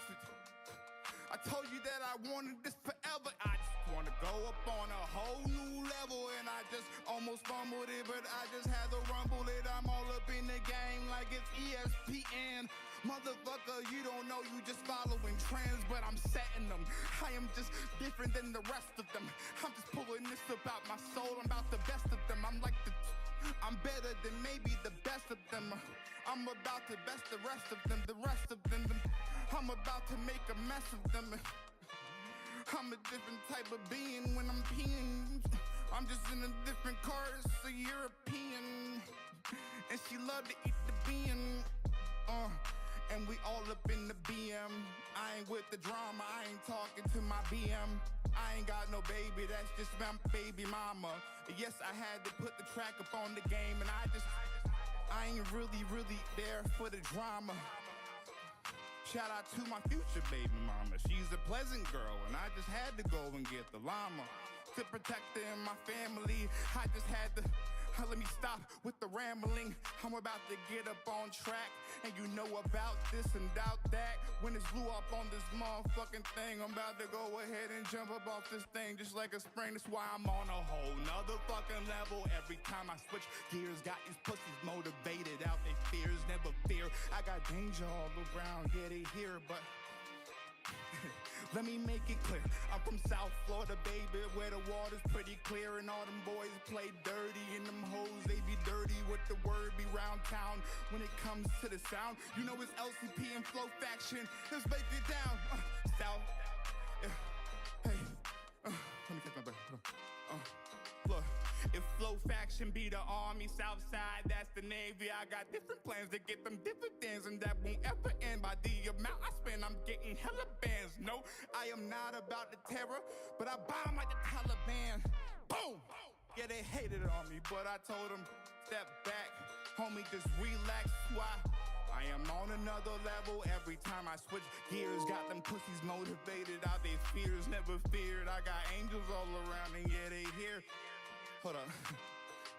I told you that I wanted this forever. I just want to go up on a whole new level. And I just almost fumbled it, but I just had to rumble it. I'm all up in the game like it's ESPN. Motherfucker, you don't know, you just following trends, but I'm setting them. I am just different than the rest of them. I'm just pulling this about my soul. I'm about the best of them. I'm better than maybe the best of them. I'm about to best the rest of them, I'm about to make a mess of them. I'm a different type of being when I'm peeing. I'm just in a different car, it's a European. And she loved to eat the bean. And we all up in the BM. I ain't with the drama, I ain't talking to my BM. I ain't got no baby, that's just my baby mama. Yes, I had to put the track up on the game, and I ain't really there for the drama. Shout out to my future baby mama. She's a pleasant girl, and I just had to go and get the llama. To protect her and my family, I just had to, let me stop with the rambling. I'm about to get up on track, and you know about this and doubt that. When it's Luap on this motherfucking thing, I'm about to go ahead and jump up off this thing just like a spring. That's why I'm on a whole nother fucking level. Every time I switch gears, got these pussies motivated out their fears, never fear. I got danger all around, yeah, they here, but let me make it clear, I'm from South Florida, baby, where the water's pretty clear. And all them boys play dirty, and them hoes, they be dirty. What the word be round town when it comes to the sound. You know it's LCP and FLO Faction. Let's break it down. South, hey, let me catch my breath. Look, if FLO Faction be the army, Southside, that's the Navy. I got different plans to get them dividends, and that won't ever end. By the amount I spend, I'm getting hella bands. No, I am not about the terror, but I bomb like the Taliban. Boom! Yeah, they hated on me, but I told them, step back, homie, just relax. Why? I am on another level every time I switch gears. Got them pussies motivated out their fears, never feared. I got angels all around, and yeah, they here. Hold up,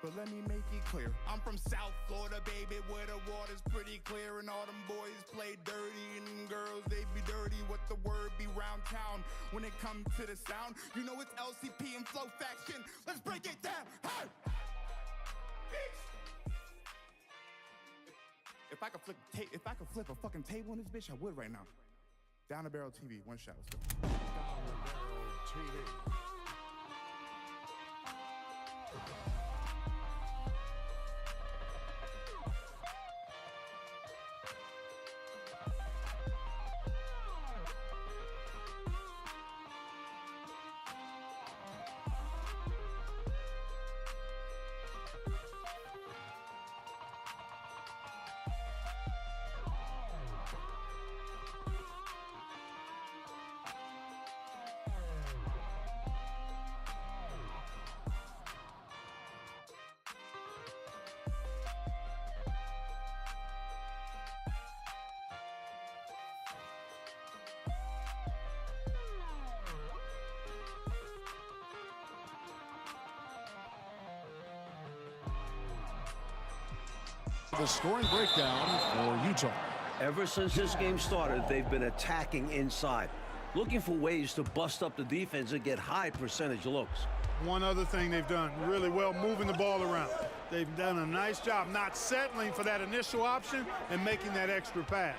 but let me make it clear. I'm from South Florida, baby, where the water's pretty clear. And all them boys play dirty, and them girls, they be dirty. What the word be round town when it comes to the sound. You know it's LCP and FLO Faction. Let's break it down. Hey! If I could flip a fucking table on this bitch, I would right now. Down the Barrel TV, one shot, let's go. Down the Barrel TV. The scoring breakdown for Utah. Ever since this game started, they've been attacking inside, looking for ways to bust up the defense and get high percentage looks. One other thing they've done really well, moving the ball around. They've done a nice job not settling for that initial option and making that extra pass.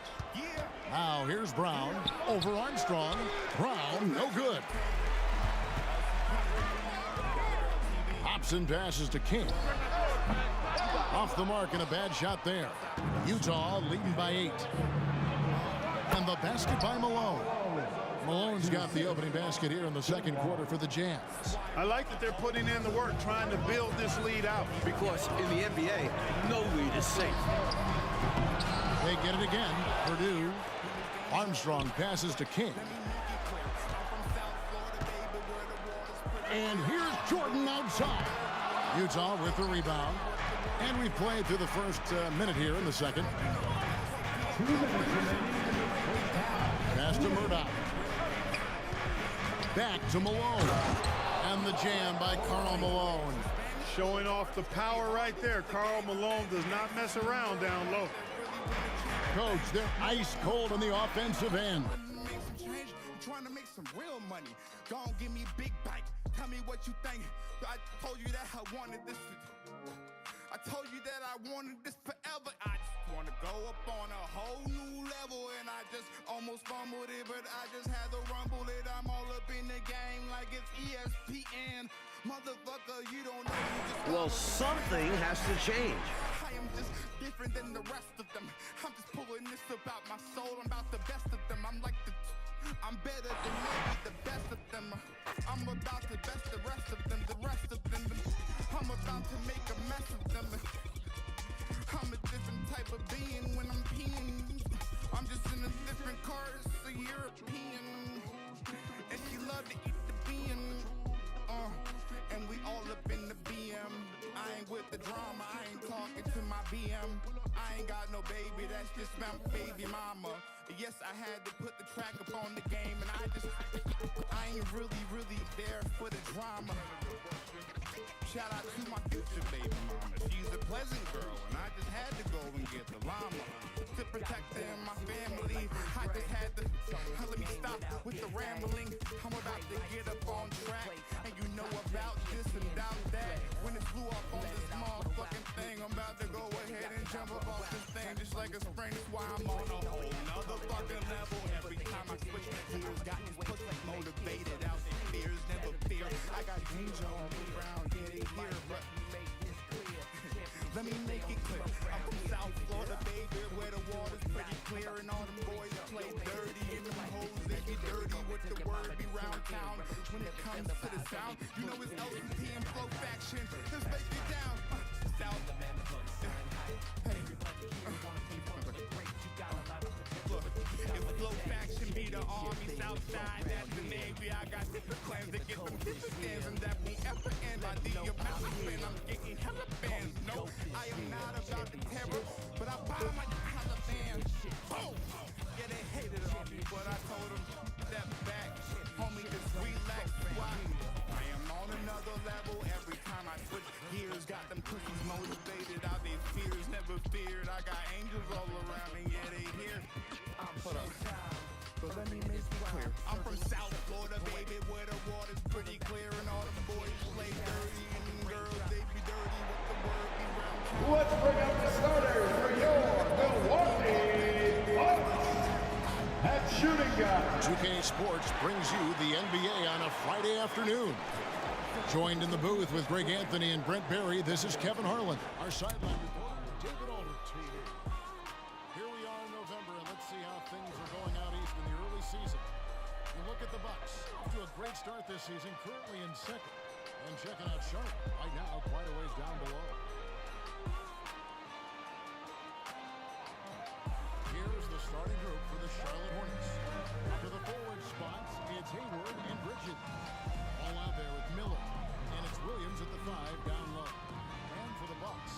Now here's Brown over Armstrong. Brown, no good. Hobson passes to King. Off the mark and a bad shot there. Utah leading by 8. And the basket by Malone. Malone's got the opening basket here in the second quarter for the Jazz. I like that they're putting in the work trying to build this lead out. Because in the NBA, no lead is safe. They get it again. Purdue. Armstrong passes to King. And here's Jordan outside. Utah with the rebound. And we played through the first minute here in the second. Pass to Murdoch. Back to Malone. And the jam by Karl Malone. Showing off the power right there. Karl Malone does not mess around down low. Coach, they're ice cold on the offensive end. Trying to make some real money. Don't give me big bike. Tell me what you think. I told you that I wanted this. I told you that I wanted this forever. I just want to go up on a whole new level, and I just almost fumbled it, but I just had to rumble it. I'm all up in the game like it's ESPN. Motherfucker, you don't know. You just well, something has to change. I am just different than the rest of them. I'm just pulling this about my soul. I'm about the best of them. I'm like I'm better than maybe the best of them. I'm about to best the rest of them. The rest of them. I'm about to make a mess of them. I'm a different type of being when I'm peeing. I'm just in a different car. It's a European. And she love to eat the bean. And we all up in the BM. I ain't with the drama. I ain't talking to my BM. I ain't got no baby. That's just my baby mama. Yes, I had to put the track up on the game, and I ain't really there for the drama. Shout out to my future baby mama. She's a pleasant girl, and I just had to go and get the llama to protect her and my family. I just had to let me stop with the rambling. I'm about to get up on track, and you know about this and about that. When it flew up on this motherfucking thing, I'm about to go ahead and jump up off this thing just like a spring. That's why I'm on a whole nother fucking level. Every time I switch gears, got these pussies motivated out their fears, never fear. I got danger on the ground, yeah, they here, but let me make it clear. I'm from South Florida, baby, where the water's pretty clear, and all them boys play dirty, and them hoes they be dirty with the word be round town. When it comes to the sound, you know it's LCT and Flow Faction. Let's break it down. South. If Flow Faction be the army, Southside, that's the Navy. I got different plans to get them dividends, and that won't ever end. By the amount of spend, I'm getting hella bands. No, I am not about the terror, but I buy my hella bands. Boom! Yeah, they hated on me, but I told them, step back. Homie, just relax. Why? I am on another level every time I switch gears. Got them pussies motivated out their fears, never feared. I got angels all around me, yeah, they here. Hold up. But let me make it clear. I'm from South Florida, baby, where the water's pretty clear, and all them boys play dirty, and them girls, they be dirty with the word be round. Let's bring up the starters for your Milwaukee Bucks at shooting guard. 2K Sports brings you the NBA on a Friday afternoon. Joined in the booth with Greg Anthony and Brent Barry, this is Kevin Harlan. Our sideline reporter, David Alderton. Here we are in November, and let's see how things are going out east in the early season. And look at the Bucks. Off to a great start this season, currently in second. And checking out Charlotte right now, quite a ways down below. Here's the starting group for the Charlotte Hornets. To the forward spots, it's Hayward and Bridget. All out there with Miller. And it's Williams at the 5 down low. And for the Bucks,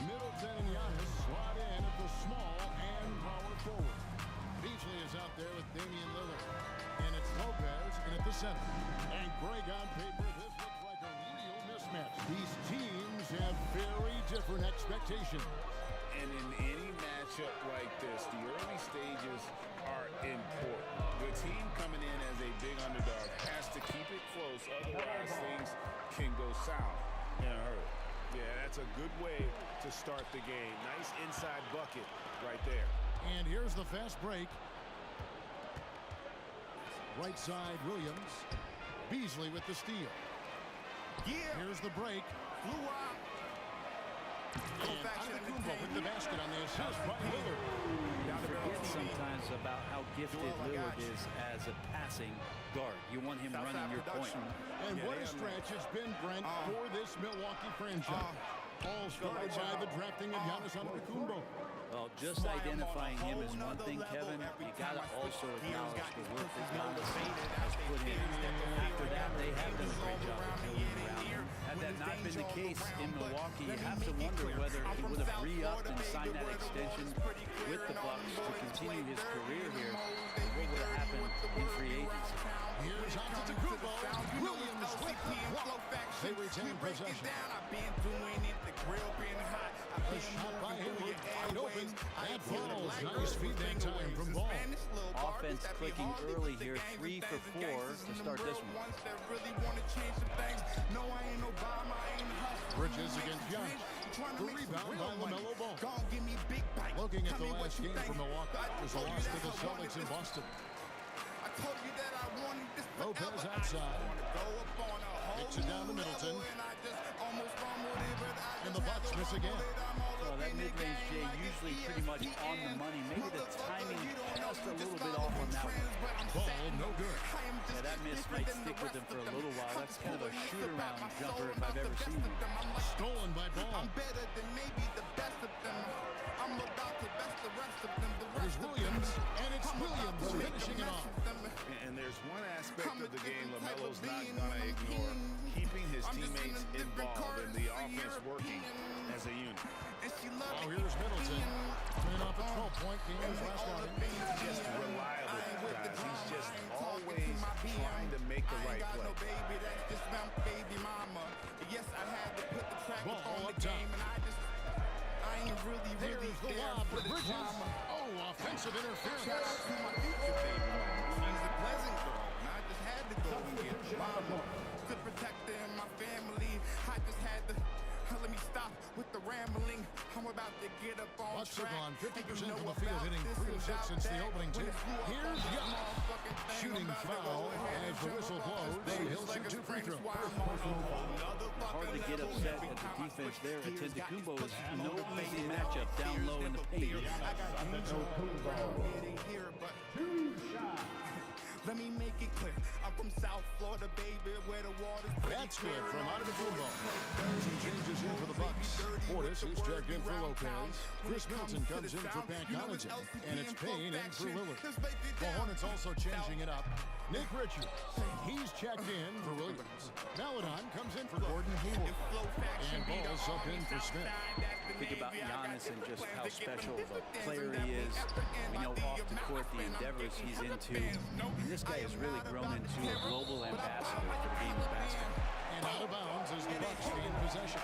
Middleton and Giannis slot in at the small and power forward. Beasley is out there with Damian Lillard. And it's Lopez in at the center. And Greg on paper, this looks like a real mismatch. These teams have very different expectations. And in any matchup like this, the early stages are important. The team coming in as a big underdog has to keep it close, otherwise things can go south in a hurry. Yeah, that's a good way to start the game. Nice inside bucket right there. And here's the fast break. Right side, Williams. Beasley with the steal. Here's the break. Luap. And Antetokounmpo with the basket on the assist by Lillard. You forget sometimes about how gifted Lillard is as a passing guard. You want him running your point. And what a stretch it's been, Brent, for this Milwaukee franchise. All started by the drafting of Giannis Antetokounmpo. Well, just identifying him as one thing, Kevin, you got to also acknowledge the work that Giannis has put in. After that, they have done a great job of building around him. Had that not been the case in Milwaukee, you have to wonder whether he would have re-upped and signed that extension with the Bucks to continue his career here. What would have happened in free agency? Here's Antetokounmpo. Williams with the block. They retain possession. A shot by Hayward, wide open. That falls. Nice feed that time from Ball. Offense clicking early here, 3 for 4 to start this one. Bridges against Giannis. The rebound by LaMelo Ball. Looking at the last game for Milwaukee, it was a loss to the Celtics in Boston. Lopez outside. Kicks it down to Middleton. And the Bucks miss again. Well, that mid-range, Jay, usually pretty much on the money. Maybe the timing just a little bit off on that one. Ball, no good. Yeah, that miss might stick with him for a little while. That's kind of a shoot-around jumper if I've ever seen one. Stolen by Ball. There's Williams, and it's Williams finishing it off. And there's one aspect of the game LaMelo's not going to ignore. Keeping his teammates involved and the offense working as a unit. Oh, here's Middleton. Coming off a 12-point game his last outing. Just reliable, guys. He's just always trying to make the right play. Ball up top. There's the lob for Bridges. Oh, offensive interference. She's a pleasant girl, and I just had to go and get mama to protect her and my family. I just had to let me stop with the rambling. I'm about to get up on Bucks track. are gone 50% from the field, hitting 3 of 6 since the opening tip. Here's Giannis. Shooting foul as the whistle blows. He'll shoot 2 free throws. Hard to get upset at the defense there. Antetokounmpo is no easy matchup down low in the paint. Let me make it clear. I'm from South Florida, baby, where the water's That's good from Antetokounmpo. Some changes in for the Bucks. Portis is checked in for Lopez. Chris Middleton comes in for Pat Connaughton. And it's Payne in for Lillard. The Hornets also changing it up. Nick Richards, he's checked in for Williams. Maladon comes in for Gordon Hayward. And Ball subbed in for Smith. Think about Giannis and just how special of a player he is. We know off the court the endeavors he's into. And this guy has really grown into a global ambassador for the game of basketball. And out of bounds as the Bucks gain possession.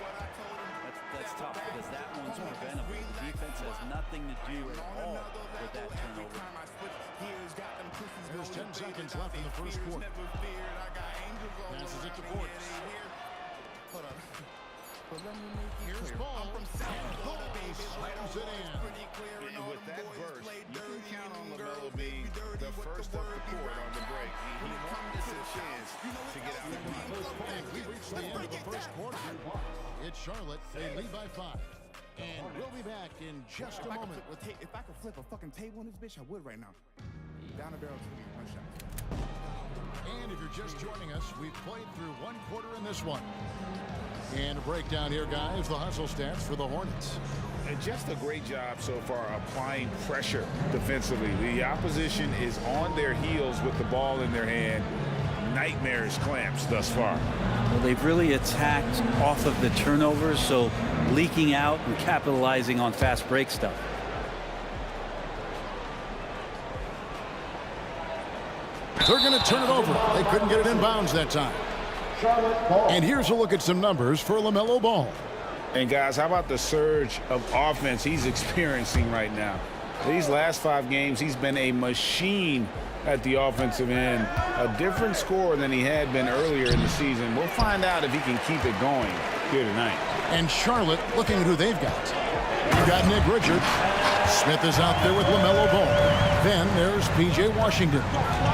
That's tough because that one's preventable. The defense has nothing to do at all with that turnover. There's 10 seconds left in the first quarter. Passes it to Portis. Here's Ball. And Ball slams it in. And with that burst, you can count on LaMelo being the first up the court on the break. He won't miss a chance to get out of the And we reached the end of the first quarter. It's Charlotte. They lead by 5. And we'll be back in just a moment. If I could flip a fucking table on this bitch, I would right now. Down the barrel to me, one shot. And if you're just joining us, we've played through 1 quarter in this one. And a breakdown here, guys, the hustle stats for the Hornets. And just a great job so far applying pressure defensively. The opposition is on their heels with the ball in their hand. Nightmarish clamps thus far. Well, they've really attacked off of the turnovers, so leaking out and capitalizing on fast break stuff. They're going to turn it over. They couldn't get it in bounds that time. And here's a look at some numbers for LaMelo Ball. And guys, how about the surge of offense he's experiencing right now? These last 5 games, he's been a machine at the offensive end. A different scorer than he had been earlier in the season. We'll find out if he can keep it going here tonight. And Charlotte looking at who they've got. You've got Nick Richards. Smith is out there with LaMelo Ball. Then there's P.J. Washington.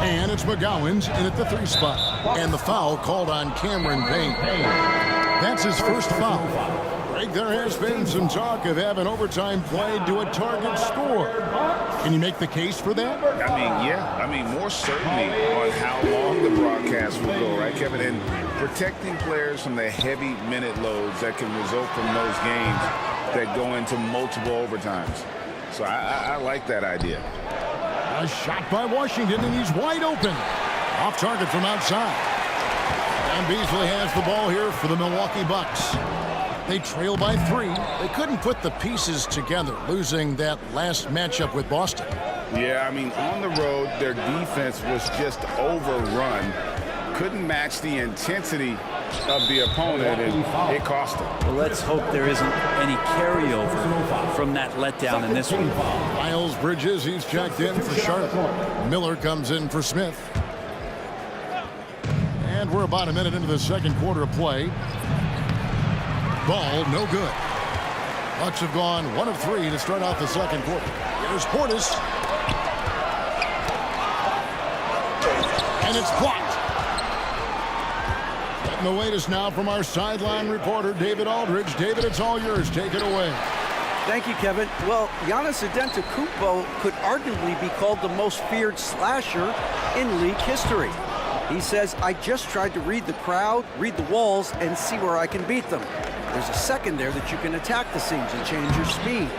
And it's McGowan's in at the 3 spot. And the foul called on Cameron Payne. That's his first foul. Greg, there has been some talk of having overtime played to a target score. Can you make the case for that? I mean, yeah. I mean, more certainty on how long the broadcast will go, right, Kevin? And protecting players from the heavy minute loads that can result from those games that go into multiple overtimes. So I like that idea. A shot by Washington, and he's wide open. Off target from outside. And Beasley has the ball here for the Milwaukee Bucks. They trail by 3. They couldn't put the pieces together, losing that last matchup with Boston. Yeah, I mean, on the road, their defense was just overrun. Couldn't match the intensity of the opponent, and it cost them. Well, let's hope there isn't any carryover from that letdown in this one. Miles Bridges, he's checked in for Charlotte. Miller comes in for Smith. And we're about a minute into the second quarter of play. Ball no good. Bucks have gone 1 of 3 to start out the second quarter. Here's Portis. And it's blocked. Getting the latest now from our sideline reporter, David Aldridge. David, it's all yours. Take it away. Thank you, Kevin. Well, Giannis Antetokounmpo could arguably be called the most feared slasher in league history. He says, I just tried to read the crowd, read the walls, and see where I can beat them. There's a second there that you can attack the seams and change your speed.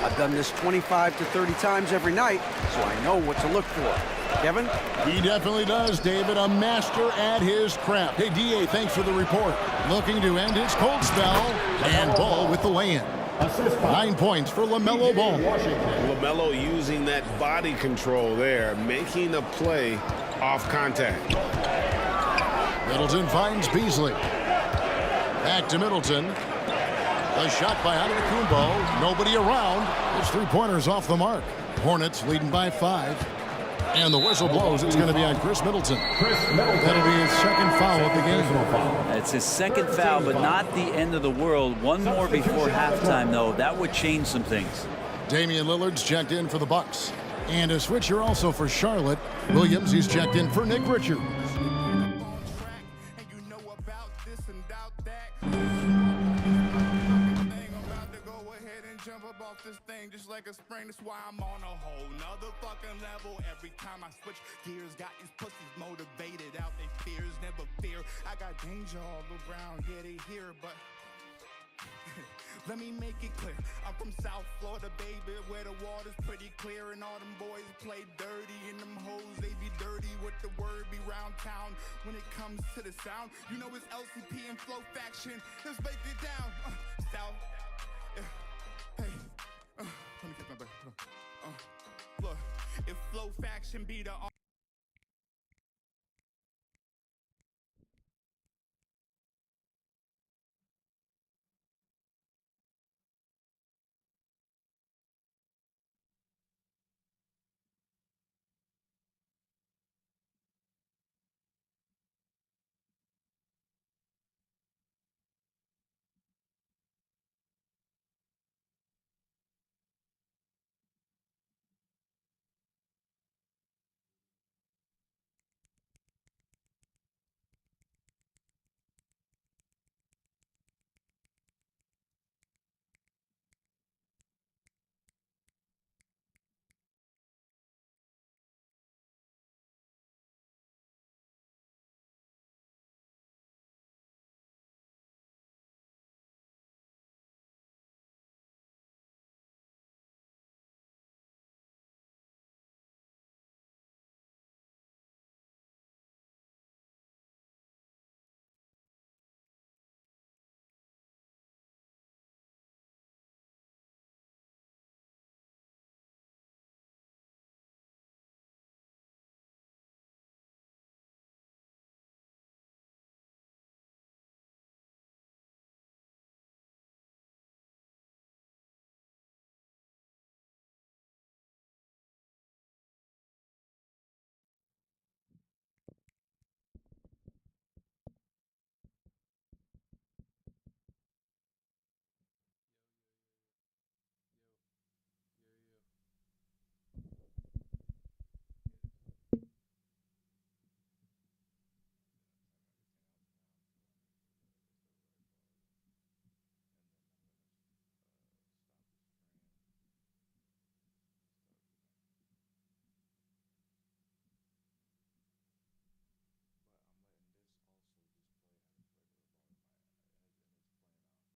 I've done this 25 to 30 times every night, so I know what to look for. Kevin? He definitely does, David. A master at his craft. Hey, D.A., thanks for the report. Looking to end his cold spell. And Ball with the lay-in. 9 points for LaMelo Ball. LaMelo using that body control there, making a play off contact. Middleton finds Beasley. Back to Middleton. A shot by Antetokounmpo. Nobody around. His 3-pointers off the mark. Hornets leading by 5. And the whistle blows. It's going to be on Chris Middleton. That'll be his second foul of the game. It's his second foul, but not the end of the world. One more before halftime, though. That would change some things. Damian Lillard's checked in for the Bucks. And a switcher also for Charlotte. Williams, he's checked in for Nick Richards. Just like a spring, that's why I'm on a whole nother fucking level. Every time I switch gears, got these pussies motivated out their fears, never fear. I got danger all around, yeah, they here, but let me make it clear. I'm from South Florida, baby, where the water's pretty clear, and all them boys play dirty, and them hoes, they be dirty with the word be round town. When it comes to the sound, you know it's LCP and FLO faction. Let's break it down. South, hey. Let me get my breath. Look, if FLO faction be the